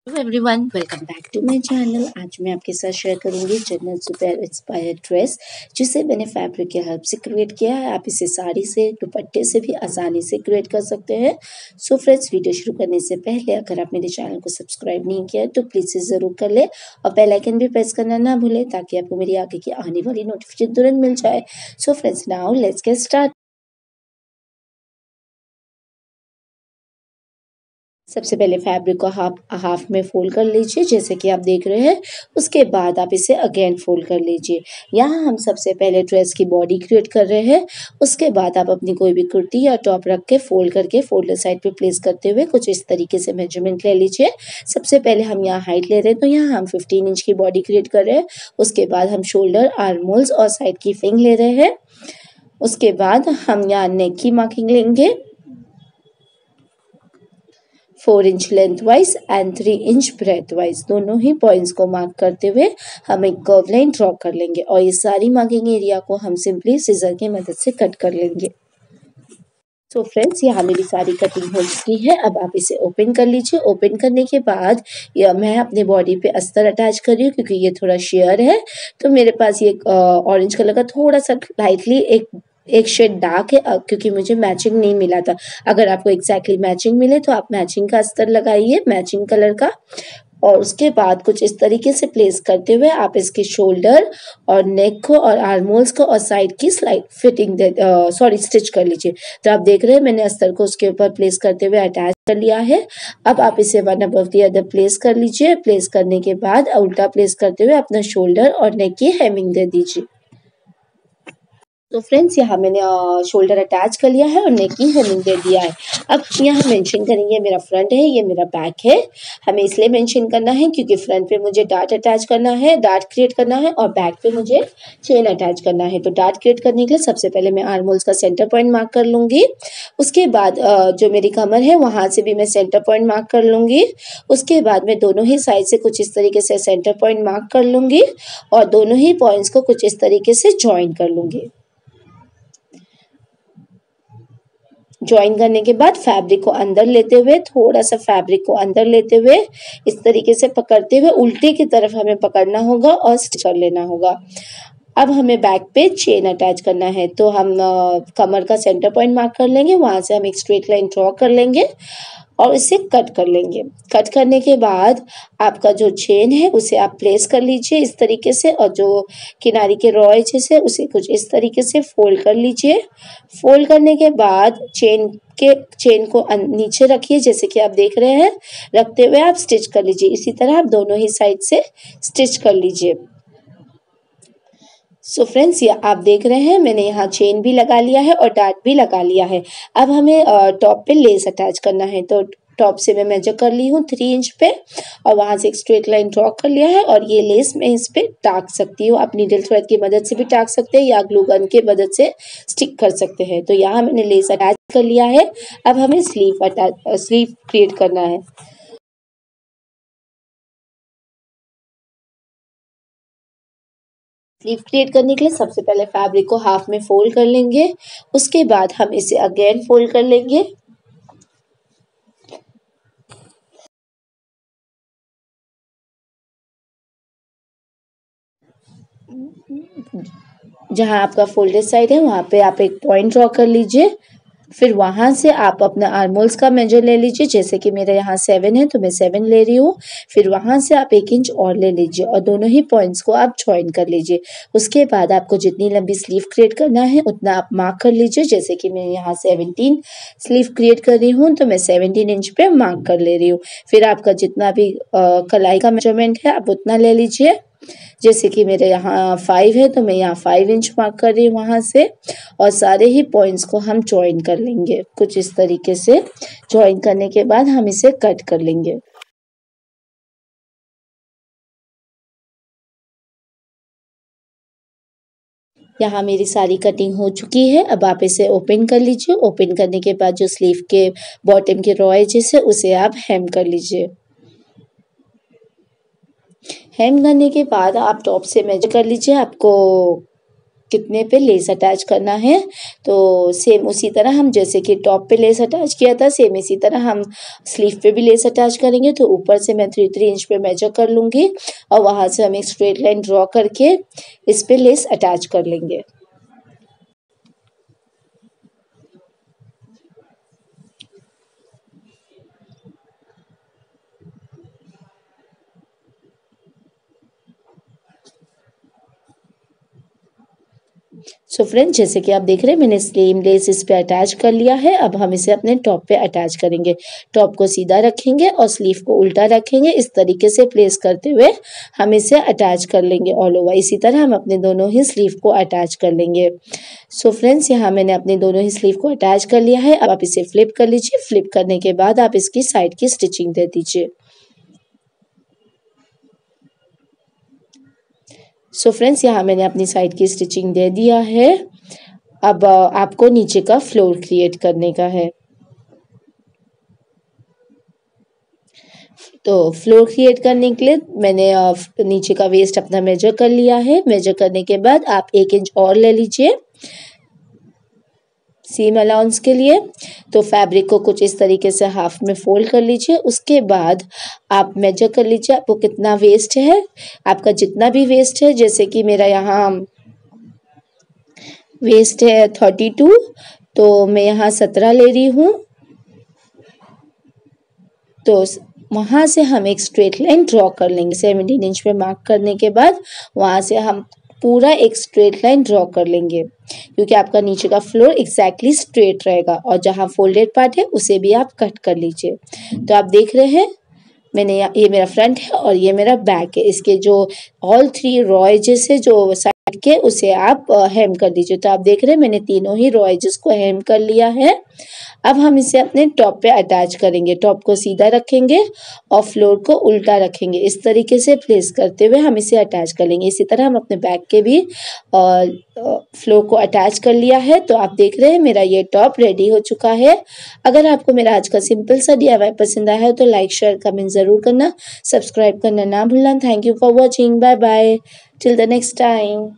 Hello everyone, welcome back to my channel. आज मैं आपके साथ शेयर करूंगी जनरल सुपर इंस्पायर्ड ड्रेस, जिसे मैंने फैब्रिक की हेल्प से क्रिएट किया है। आप इसे साड़ी से, दुपट्टे से भी आसानी से क्रिएट कर सकते हैं। सो फ्रेंड्स, वीडियो शुरू करने से पहले अगर आप मेरे चैनल को सब्सक्राइब नहीं किया है तो प्लीज़ से ज़रूर कर ले और बेल आइकन भी प्रेस करना ना भूलें, ताकि आपको मेरी आगे की आने वाली नोटिफिकेशन तुरंत मिल जाए। So friends, now let's get start. सबसे पहले फैब्रिक को हाफ में फोल्ड कर लीजिए, जैसे कि आप देख रहे हैं। उसके बाद आप इसे अगेन फोल्ड कर लीजिए। यहाँ हम सबसे पहले ड्रेस की बॉडी क्रिएट कर रहे हैं। उसके बाद आप अपनी कोई भी कुर्ती या टॉप रख के फोल्ड करके फोल्डर साइड पे प्लेस करते हुए कुछ इस तरीके से मेजरमेंट ले लीजिए। सबसे पहले हम यहाँ हाइट ले रहे हैं, तो यहाँ हम 15 इंच की बॉडी क्रिएट कर रहे हैं। उसके बाद हम शोल्डर, आर्म होल्स और साइड की फिंग ले रहे हैं। उसके बाद हम यहाँ नेक की मार्किंग लेंगे 4 inch length wise and 3 inch breadth wise. दोनों ही पॉइंट्स को मार्क करते हुए हम एक कर्व लाइन ड्रॉ कर लेंगे और ये सारी मार्किंग एरिया को हम सिंपली सिजर की मदद से कट कर लेंगे। तो फ्रेंड्स, यहाँ मेरी सारी कटिंग हो चुकी है। अब आप इसे ओपन कर लीजिए। ओपन करने के बाद मैं अपने बॉडी पे अस्तर अटैच कर रही हूँ, क्योंकि ये थोड़ा शेयर है। तो मेरे पास ये ऑरेंज कलर का थोड़ा सा लाइटली एक शेड डार्क है, क्योंकि मुझे मैचिंग नहीं मिला था। अगर आपको एग्जैक्टली मैचिंग मिले तो आप मैचिंग का अस्तर लगाइए, मैचिंग कलर का। और उसके बाद कुछ इस तरीके से प्लेस करते हुए आप इसके शोल्डर और नेक को और आर्म होल्स को और साइड की स्लाइड फिटिंग स्टिच कर लीजिए। तो आप देख रहे हैं मैंने अस्तर को उसके ऊपर प्लेस करते हुए अटैच कर लिया है। अब आप इसे one above the other place कर लीजिए। प्लेस करने के बाद उल्टा प्लेस करते हुए अपना शोल्डर और नेक की हेमिंग दे दीजिए। तो फ्रेंड्स, यहाँ मैंने शोल्डर अटैच कर लिया है और नेक की हेमिंग दे दिया है। अब यहाँ मेंशन करेंगे मेरा फ्रंट है, ये मेरा बैक है। हमें इसलिए मेंशन करना है क्योंकि फ्रंट पे मुझे डार्ट अटैच करना है, डार्ट क्रिएट करना है, और बैक पे मुझे चेन अटैच करना है। तो डार्ट क्रिएट करने के लिए सबसे पहले मैं आर्म होल्स का सेंटर पॉइंट मार्क कर लूंगी। उसके बाद जो मेरी कमर है वहां से भी मैं सेंटर पॉइंट मार्क कर लूंगी। उसके बाद मैं दोनों ही साइड से कुछ इस तरीके से सेंटर पॉइंट मार्क कर लूंगी और दोनों ही पॉइंट्स को कुछ इस तरीके से ज्वाइन कर लूंगी। ज्वाइन करने के बाद फैब्रिक को अंदर लेते हुए, थोड़ा सा फैब्रिक को अंदर लेते हुए इस तरीके से पकड़ते हुए उल्टे की तरफ हमें पकड़ना होगा और स्टिच कर लेना होगा। अब हमें बैक पे चेन अटैच करना है, तो हम कमर का सेंटर पॉइंट मार्क कर लेंगे। वहां से हम एक स्ट्रेट लाइन ड्रॉ कर लेंगे और इसे कट कर लेंगे। कट करने के बाद आपका जो चेन है उसे आप प्लेस कर लीजिए इस तरीके से, और जो किनारे के रॉ एजेस है उसे कुछ इस तरीके से फोल्ड कर लीजिए। फोल्ड करने के बाद चेन को नीचे रखिए, जैसे कि आप देख रहे हैं। रखते हुए आप स्टिच कर लीजिए। इसी तरह आप दोनों ही साइड से स्टिच कर लीजिए। सो फ्रेंड्स, ये आप देख रहे हैं मैंने यहाँ चेन भी लगा लिया है और डार्ट भी लगा लिया है। अब हमें टॉप पे लेस अटैच करना है, तो टॉप से मैं मेजर कर ली हूँ 3 इंच पे और वहां से एक स्ट्रेट लाइन ड्रॉ कर लिया है। और ये लेस मैं इस पे टाक सकती हूँ। आप नीडल थ्रेड की मदद से भी टाक सकते हैं या ग्लू गन की मदद से स्टिक कर सकते हैं। तो यहाँ मैंने लेस अटैच कर लिया है। अब हमें स्लीव क्रिएट करना है। स्लीव क्रिएट करने के लिए सबसे पहले फैब्रिक को हाफ में फोल्ड कर लेंगे। उसके बाद हम इसे अगेन फोल्ड कर लेंगे। जहां आपका फोल्डेड साइड है वहां पे आप एक पॉइंट ड्रॉ कर लीजिए। फिर वहां से आप अपना आर्म होल्स का मेजर ले लीजिए। जैसे कि मेरे यहाँ 7 है तो मैं 7 ले रही हूँ। फिर वहां से आप 1 इंच और ले लीजिए और दोनों ही पॉइंट्स को आप ज्वाइन कर लीजिए। उसके बाद आपको जितनी लंबी स्लीव क्रिएट करना है उतना आप मार्क कर लीजिए। जैसे कि मैं यहाँ 17 स्लीव क्रिएट कर रही हूँ तो मैं 17 इंच पे मार्क कर ले रही हूँ। फिर आपका जितना भी कलाई का मेजरमेंट है आप उतना ले लीजिए। जैसे कि मेरे यहाँ 5 है तो मैं यहाँ 5 इंच मार्क कर रही हूँ वहां से, और सारे ही पॉइंट्स को हम ज्वाइन कर लेंगे कुछ इस तरीके से। ज्वाइन करने के बाद हम इसे कट कर लेंगे। यहाँ मेरी सारी कटिंग हो चुकी है। अब आप इसे ओपन कर लीजिए। ओपन करने के बाद जो स्लीव के बॉटम के रॉ एजेस है उसे आप हेम कर लीजिए। हेम करने के बाद आप टॉप से मेजर कर लीजिए। आपको कितने पे लेस अटैच करना है। तो सेम उसी तरह हम जैसे कि टॉप पे लेस अटैच किया था, सेम इसी तरह हम स्लीव पे भी लेस अटैच करेंगे। तो ऊपर से मैं 3 इंच पे मेजर कर लूँगी और वहाँ से हम एक स्ट्रेट लाइन ड्रॉ करके इस पे लेस अटैच कर लेंगे। सो फ्रेंड्स, जैसे कि आप देख रहे हैं मैंने स्लीव लेस इस पे अटैच कर लिया है। अब हम इसे अपने टॉप पे अटैच करेंगे। टॉप को सीधा रखेंगे और स्लीव को उल्टा रखेंगे। इस तरीके से प्लेस करते हुए हम इसे अटैच कर लेंगे ऑल ओवर। इसी तरह हम अपने दोनों ही स्लीव को अटैच कर लेंगे। सो फ्रेंड्स, यहाँ मैंने अपने दोनों ही स्लीव को अटैच कर लिया है। अब आप इसे फ्लिप कर लीजिए। फ्लिप करने के बाद आप इसकी साइड की स्टिचिंग दे दीजिए। सो फ्रेंड्स, यहाँ मैंने अपनी साइड की स्टिचिंग दे दिया है। अब आपको नीचे का फ्लोर क्रिएट करने का है। तो फ्लोर क्रिएट करने के लिए मैंने नीचे का वेस्ट अपना मेजर कर लिया है। मेजर करने के बाद आप 1 इंच और ले लीजिए सीम अलाउंस के लिए। तो फैब्रिक को कुछ इस तरीके से हाफ में फोल्ड कर लीजिए। उसके बाद आप मेजर कर लीजिए आपको कितना वेस्ट है। आपका जितना भी वेस्ट है, जैसे कि मेरा यहाँ वेस्ट है 32, तो मैं यहाँ 17 ले रही हूँ। तो वहाँ से हम एक स्ट्रेट लाइन ड्रॉ कर लेंगे। 17 इंच पे मार्क करने के बाद वहाँ से हम पूरा एक स्ट्रेट लाइन ड्रॉ कर लेंगे, क्योंकि आपका नीचे का फ्लोर एग्जैक्टली स्ट्रेट रहेगा। और जहाँ फोल्डेड पार्ट है उसे भी आप कट कर लीजिए। तो आप देख रहे हैं मैंने ये मेरा फ्रंट है और ये मेरा बैक है। इसके जो ऑल 3 रॉ एजेस है जो साइड के, उसे आप हेम कर दीजिए। तो आप देख रहे हैं मैंने तीनों ही रॉ एजेस को हेम कर लिया है। अब हम इसे अपने टॉप पे अटैच करेंगे। टॉप को सीधा रखेंगे और फ्लोर को उल्टा रखेंगे। इस तरीके से प्लेस करते हुए हम इसे अटैच कर लेंगे। इसी तरह हम अपने बैक के भी फ्लोर को अटैच कर लिया है। तो आप देख रहे हैं मेरा ये टॉप रेडी हो चुका है। अगर आपको मेरा आज का सिंपल सा DIY पसंद आया है तो लाइक शेयर कमेंट जरूर करना, सब्सक्राइब करना ना भूलना। Thank you for watching. Bye bye till the next time.